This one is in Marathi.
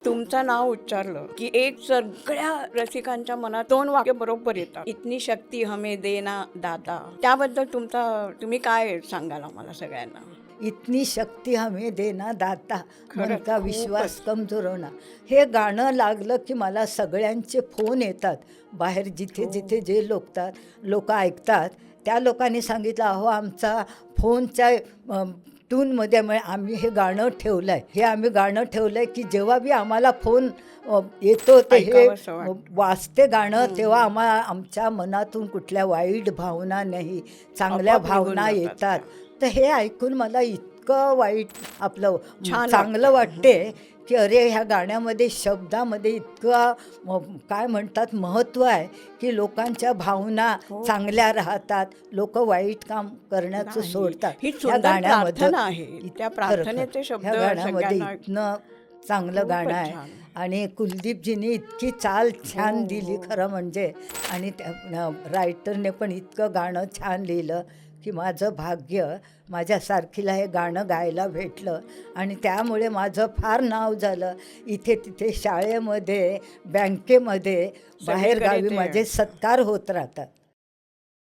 तुमचं नाव उच्चारलं की एक सगळ्या रसिकांच्या मनात 2 वाक्य बरोबर येतात. इतनी शक्ती हमें देना दाता. त्याबद्दल तुम्ही काय सांगाल आम्हाला सगळ्यांना? इतनी शक्ती हमें देना दाता, खरंच, मन का खूपच. विश्वास कमजोर होना. हे गाणं लागलं की मला सगळ्यांचे फोन येतात. बाहेर जिथे जिथे जे लोक ऐकतात त्या लोकांनी सांगितलं, अहो आमचा फोनच्या टूनमध्ये आम्ही हे गाणं ठेवलं आहे. हे आम्ही गाणं ठेवलं आहे की जेव्हा बी आम्हाला फोन येतो ते हे ऐकावंसं वाटतं. वाजते गाणं, तेव्हा आमच्या मनातून कुठल्या वाईट भावना नाही, चांगल्या आपोआप निघून भावना जातात येतात. त्या. तर हे ऐकून मला इतकं वाईट आपलं छान चांगलं वाटतं. वाटते की अरे ह्या गाण्यामध्ये शब्दामध्ये इतकं काय म्हणतात महत्त्व आहे की लोकांच्या भावना हो. चांगल्या राहतात, लोक वाईट काम करण्याचं नाही. सोडतात. ही ह्या सुंदर गाण्यामध्ये प्रार्थना आहे. त्या खरं प्रार्थनेचे शब्द ह्या गाण्यामध्ये सगळ्यांना इतनं चांगलं खूपच गाणं आहे. छान. आणि कुलदीपजीने इतकी चाल छान हो, दिली हो. खरं म्हणजे. आणि रायटरने पण इतकं गाणं छान लिहिलं की माझं भाग्य माझ्यासारखीला हे गाणं गायला भेटलं. आणि त्यामुळे माझं फार नाव झालं. इथे तिथे शाळेमध्ये, बँकेमध्ये, सगळीकडे बाहेरगावी ते माझे सत्कार होत राहतात.